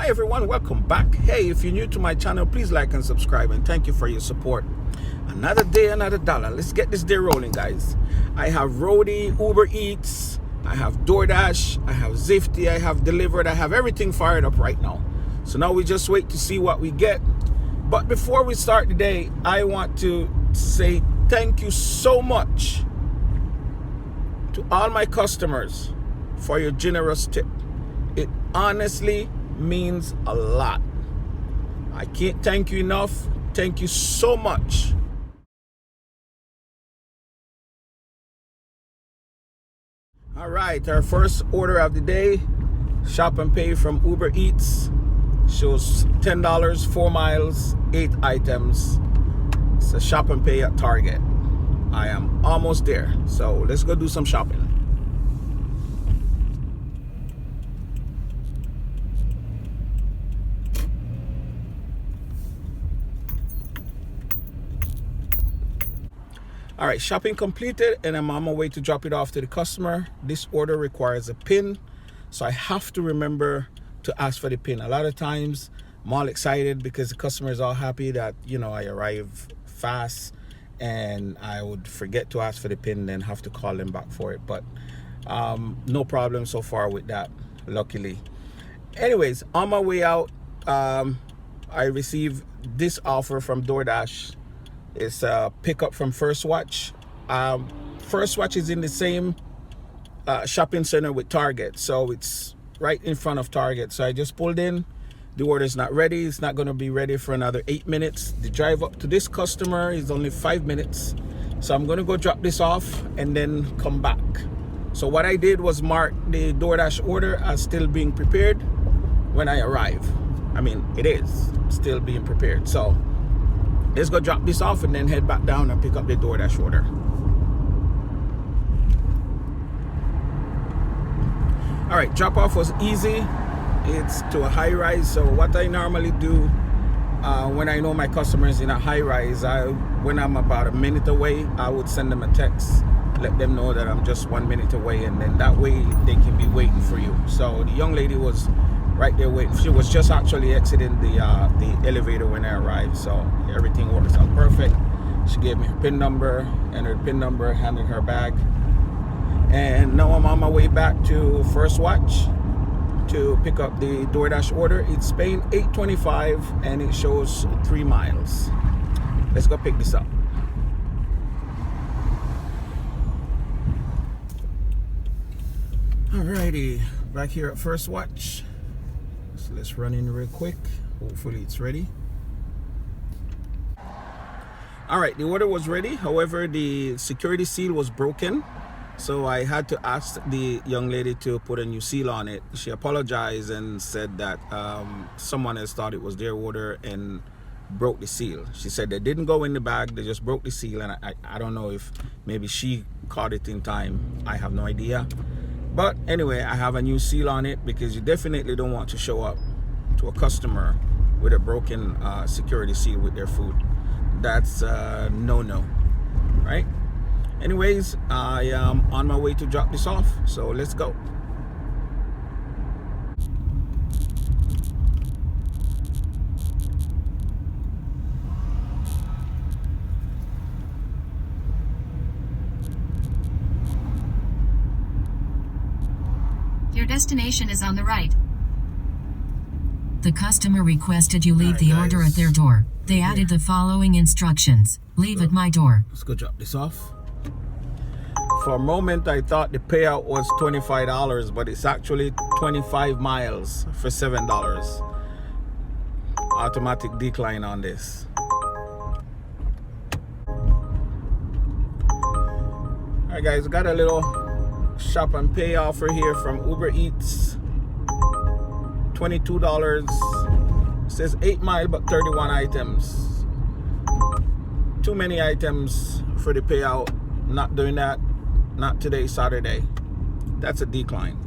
Hi everyone, welcome back. Hey, if you're new to my channel, please like and subscribe, and thank you for your support. Another day, another dollar. Let's get this day rolling, guys. I have ROADIE, Uber Eats, I have DoorDash, I have Zifty, I have Dlivrd, I have everything fired up right now. So now we just wait to see what we get. But before we start the day, I want to say thank you so much to all my customers for your generous tip. It honestly means a lot. I can't thank you enough. Thank you so much. All right, our first order of the day, shop and pay from Uber Eats. Shows $10, 4 miles, 8 items. It's a shop and pay at Target. I am almost there, so let's go do some shopping. All right, shopping completed, and I'm on my way to drop it off to the customer. This order requires a PIN, so I have to remember to ask for the PIN. A lot of times I'm all excited because the customer is all happy that, you know, I arrive fast, and I would forget to ask for the PIN, then have to call them back for it. But no problem so far with that, luckily. Anyways, on my way out, I received this offer from DoorDash. It's a pickup from First Watch. First Watch is in the same shopping center with Target, so it's right in front of Target. So I just pulled in. The order is not ready. It's not going to be ready for another 8 minutes. The drive up to this customer is only 5 minutes. So I'm going to go drop this off and then come back. So what I did was mark the DoorDash order as still being prepared when I arrive. I mean, it is still being prepared. So let's go drop this off and then head back down and pick up the DoorDash order. All right, drop off was easy. It's to a high rise. So what I normally do when I know my customers in a high rise, when I'm about a minute away, I would send them a text, let them know that I'm just 1 minute away, and then that way they can be waiting for you. So the young lady was right there waiting. She was just actually exiting the elevator when I arrived, so everything works out perfect. She gave me her PIN number, entered PIN number, handed her bag, and now I'm on my way back to First Watch to pick up the DoorDash order. It's paying $8.25 and it shows 3 miles. Let's go pick this up. Alrighty, back here at First Watch. So let's run in real quick. Hopefully it's ready. All right, the order was ready. However, the security seal was broken. So I had to ask the young lady to put a new seal on it. She apologized and said that someone else thought it was their order and broke the seal. She said they didn't go in the bag, they just broke the seal. And I don't know if maybe she caught it in time. I have no idea. But anyway, I have a new seal on it because you definitely don't want to show up to a customer with a broken security seal with their food. That's no-no, right? Anyways, I am on my way to drop this off, so let's go. Your destination is on the right. The customer requested you leave the order at their door. They added the following instructions. Leave at my door. Let's go drop this off. For a moment, I thought the payout was $25, but it's actually 25 miles for $7. Automatic decline on this. All right, guys, got a little shop and pay offer here from Uber Eats. $22. It says 8 mile but 31 items. Too many items for the payout. Not doing that. Not today, Saturday. That's a decline.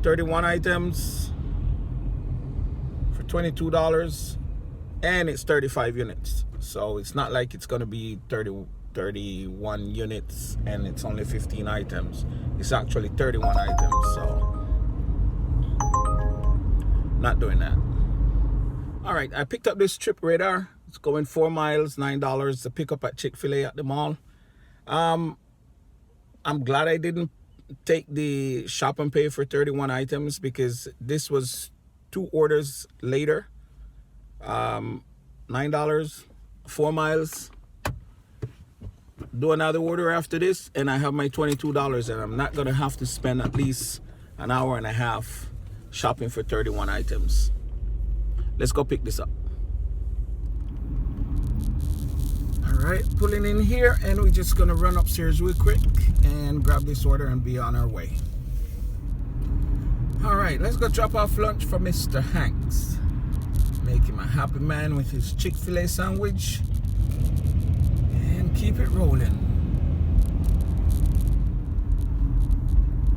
31 items for $22, and it's 35 units. So it's not like it's gonna be 31 units and it's only 15 items. It's actually 31 items. So Not doing that. All right, I picked up this trip radar. It's going 4 miles, $9 to pick up at Chick-fil-A at the mall. I'm glad I didn't take the shop and pay for 31 items because this was 2 orders later. $9, 4 miles. Do another order after this and I have my $22 and I'm not gonna have to spend at least an hour and a half shopping for 31 items. Let's go pick this up. All right, pulling in here and we're just gonna run upstairs real quick and grab this order and be on our way. All right, let's go drop off lunch for Mr. Hanks. Make him a happy man with his Chick-fil-A sandwich and keep it rolling.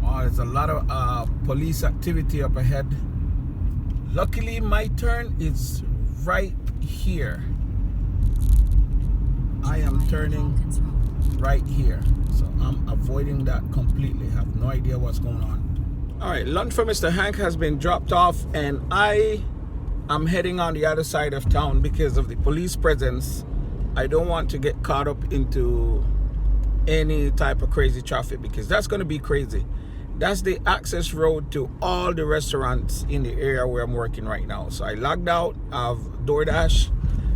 Oh, there's a lot of police activity up ahead. Luckily, my turn is right here. I am turning right here, so I'm avoiding that completely. Have no idea what's going on. All right, lunch for Mr. Hank has been dropped off and I'm heading on the other side of town because of the police presence. I don't want to get caught up into any type of crazy traffic because that's going to be crazy. That's the access road to all the restaurants in the area where I'm working right now. So I logged out of DoorDash.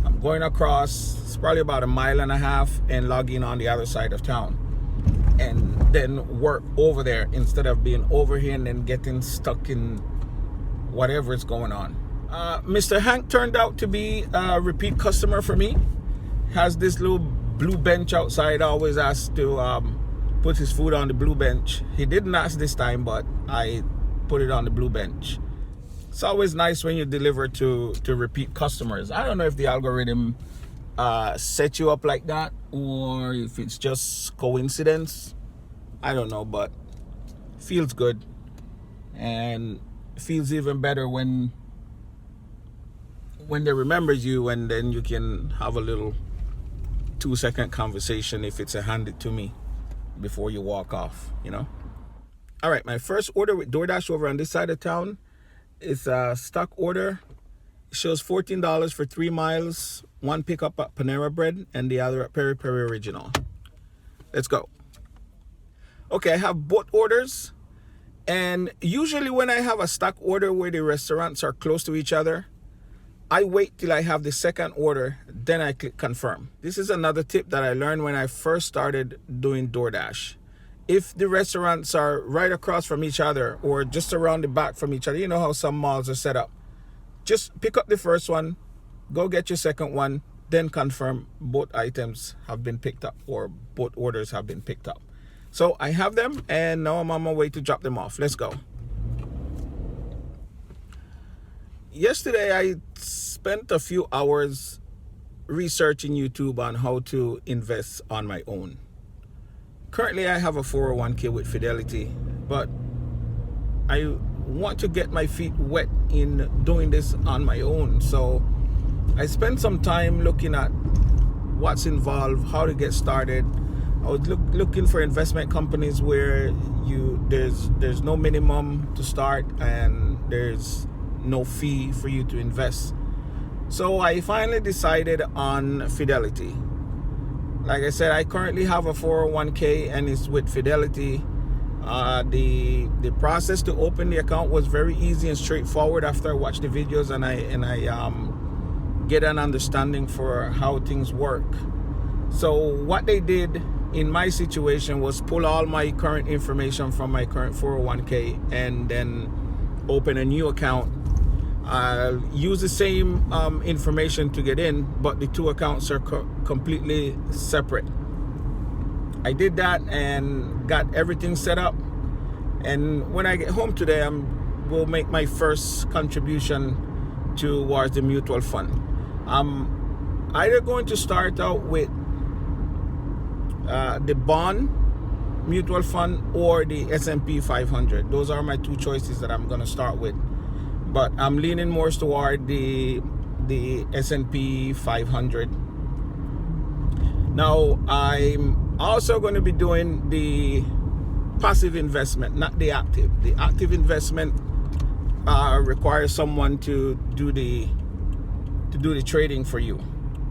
I'm going across, it's probably about 1.5 miles and log in on the other side of town. And then work over there instead of being over here and then getting stuck in whatever is going on. Mr. Hank turned out to be a repeat customer for me. Has this little blue bench outside. Always asks to put his food on the blue bench. He didn't ask this time, but I put it on the blue bench. It's always nice when you deliver to repeat customers. I don't know if the algorithm set you up like that or if it's just coincidence. I don't know, but feels good. And feels even better when they remember you and then you can have a little 2-second conversation if it's a hand it to me before you walk off, you know. All right, my first order with DoorDash over on this side of town is a stock order. It shows $14 for 3 miles, one pickup at Panera Bread and the other at Peri Peri Original. Let's go. Okay, I have both orders, and usually when I have a stock order where the restaurants are close to each other, I wait till I have the second order, then I click confirm. This is another tip that I learned when I first started doing DoorDash. If the restaurants are right across from each other or just around the back from each other, you know how some malls are set up. Just pick up the first one, go get your second one, then confirm both items have been picked up or both orders have been picked up. So I have them and now I'm on my way to drop them off. Let's go. Yesterday I spent a few hours researching YouTube on how to invest on my own. Currently I have a 401k with Fidelity, but I want to get my feet wet in doing this on my own. So I spent some time looking at what's involved, how to get started. I was looking for investment companies where there's no minimum to start and there's no fee for you to invest. So I finally decided on Fidelity. Like I said, I currently have a 401k and it's with Fidelity. The process to open the account was very easy and straightforward after I watched the videos and I get an understanding for how things work. So what they did in my situation was pull all my current information from my current 401k and then open a new account. I'll use the same information to get in, but the two accounts are completely separate. I did that and got everything set up, and when I get home today will make my first contribution towards the mutual fund. I'm either going to start out with the bond mutual fund or the S&P 500. Those are my two choices that I'm going to start with, but I'm leaning more toward the S&P 500. Now I'm also going to be doing the passive investment, not the active. The active investment requires someone to do the trading for you,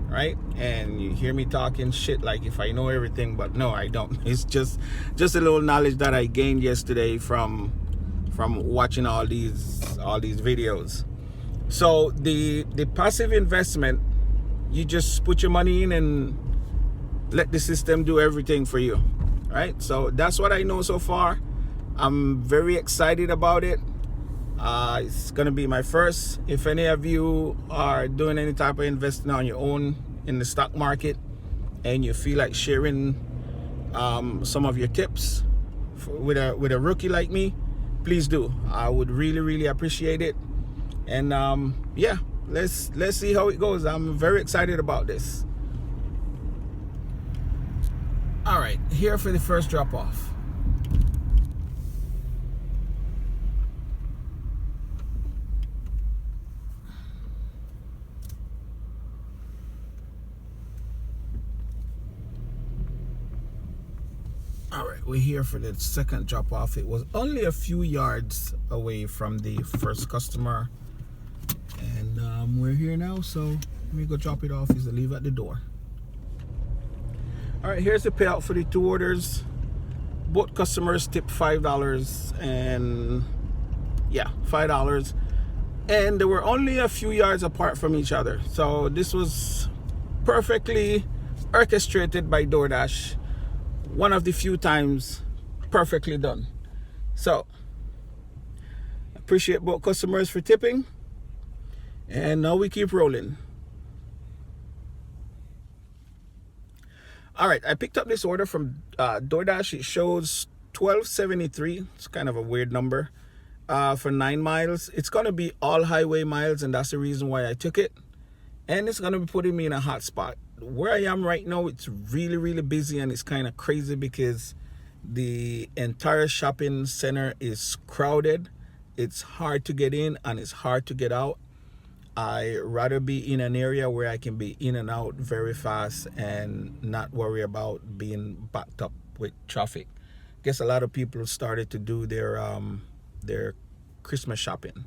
right? And you hear me talking shit like if I know everything, but no, I don't. It's just a little knowledge that I gained yesterday from watching all these videos. So the passive investment, you just put your money in and let the system do everything for you, right? So that's what I know so far. I'm very excited about it. It's gonna be my first. If any of you are doing any type of investing on your own in the stock market and you feel like sharing some of your tips with a rookie like me, please do. I would really appreciate it. And yeah, let's see how it goes. I'm very excited about this. All right, here for the first drop off. All right, we're here for the second drop off. It was only a few yards away from the first customer, and we're here now, so let me go drop it off. Is the leave at the door. All right, here's the payout for the 2 orders. Both customers tipped $5, and yeah, $5, and they were only a few yards apart from each other. So this was perfectly orchestrated by DoorDash. One of the few times perfectly done. So appreciate both customers for tipping, and now we keep rolling. All right, I picked up this order from DoorDash. It shows $12.73. It's kind of a weird number for 9 miles. It's gonna be all highway miles, and that's the reason why I took it. And it's gonna be putting me in a hot spot. Where I am right now, it's really busy, and it's kind of crazy because the entire shopping center is crowded. It's hard to get in and it's hard to get out. I rather be in an area where I can be in and out very fast and not worry about being backed up with traffic. Guess a lot of people started to do their Christmas shopping.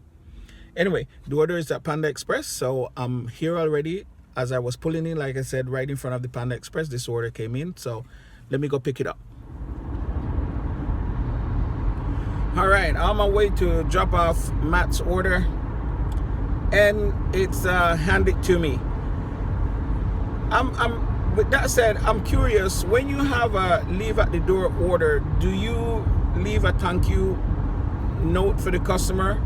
Anyway, the order is at Panda Express, so I'm here already. As I was pulling in, like I said, right in front of the Panda Express, this order came in, so let me go pick it up. All right, on my way to drop off Matt's order, and it's handed to me. With that said, I'm curious, when you have a leave at the door order, do you leave a thank you note for the customer?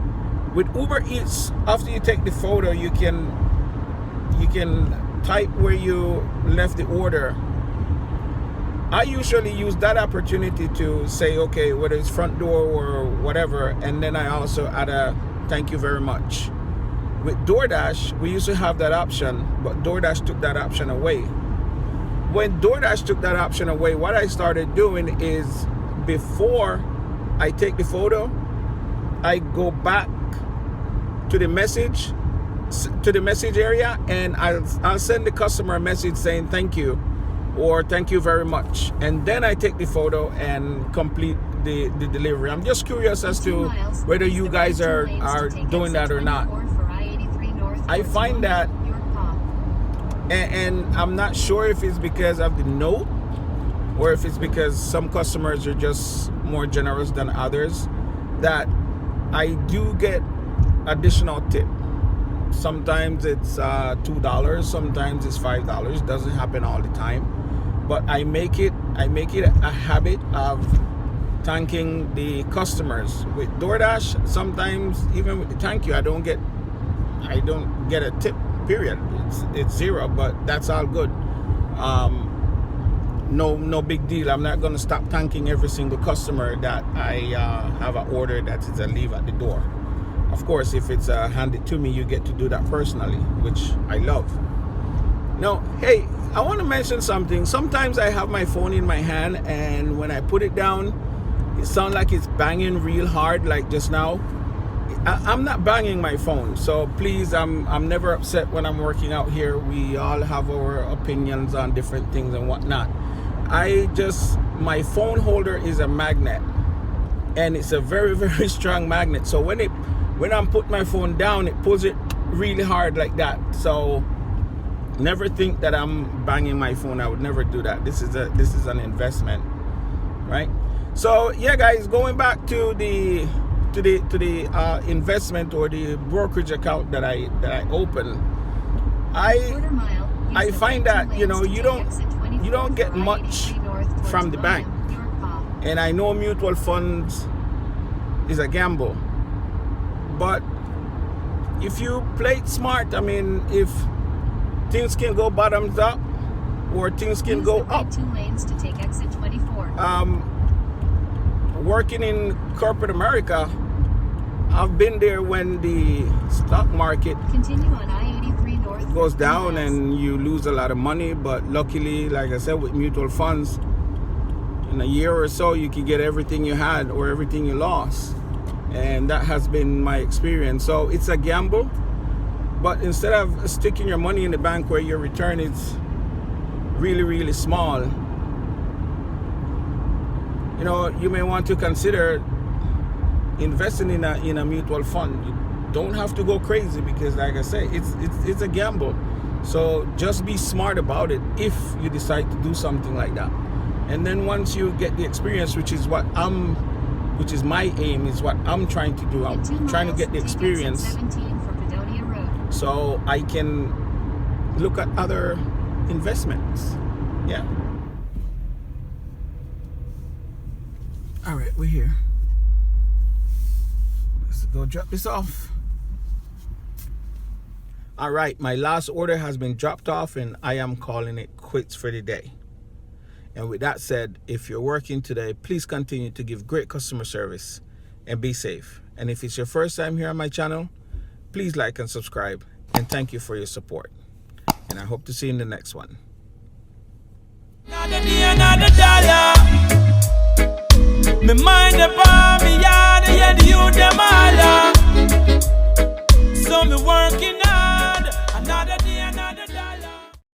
With Uber Eats, after you take the photo, you can type where you left the order. I usually use that opportunity to say, okay, whether it's front door or whatever, and then I also add a thank you very much. With DoorDash, we used to have that option, but DoorDash took that option away. When DoorDash took that option away, what I started doing is, before I take the photo, I go back to the message area, and I'll send the customer a message saying thank you or thank you very much, and then I take the photo and complete the delivery. I'm just curious as to whether you guys are doing that or not. I find that, and I'm not sure if it's because of the note or if it's because some customers are just more generous than others, that I do get additional tip. Sometimes it's $2, sometimes it's $5. Doesn't happen all the time, but I make it a habit of thanking the customers. With DoorDash, sometimes even with the thank you, I don't get a tip, period. It's zero, but that's all good. No big deal. I'm not gonna stop thanking every single customer that I have an order that is a leave at the door. Of course, if it's handed to me, you get to do that personally, which I love. Now, hey, I want to mention something. Sometimes I have my phone in my hand, and when I put it down, it sounds like it's banging real hard, like just now. I'm not banging my phone, so please, I'm never upset when I'm working out here. We all have our opinions on different things and whatnot. My phone holder is a magnet, and it's a very strong magnet. So when when I'm putting my phone down, it pulls it really hard like that. So never think that I'm banging my phone. I would never do that. This is an investment, right? So yeah, guys, going back to the investment or the brokerage account that I opened, I find that, you know, you don't get much from the bank, and I know mutual funds is a gamble, but if you play it smart, I mean, if things can go bottoms up or things can go up. 2 lanes to take exit 24. Working in corporate America, I've been there when the stock market Continue on I-83 north goes down and you lose a lot of money, but luckily, like I said, with mutual funds, in a year or so you can get everything you had or everything you lost, and that has been my experience. So it's a gamble, but instead of sticking your money in the bank where your return is really small, you know, you may want to consider investing in a mutual fund. You don't have to go crazy because, like I say, it's a gamble. So just be smart about it if you decide to do something like that. And then once you get the experience, which is my aim, is what I'm trying to do. I'm trying to get the experience 17 for Padonia Road. so I can look at other investments. Yeah. All right, we're here. Let's go drop this off. All right, my last order has been dropped off and I am calling it quits for the day. And with that said, if you're working today, please continue to give great customer service and be safe. And if it's your first time here on my channel, please like and subscribe, and thank you for your support. And I hope to see you in the next one. Me mind upon me yard.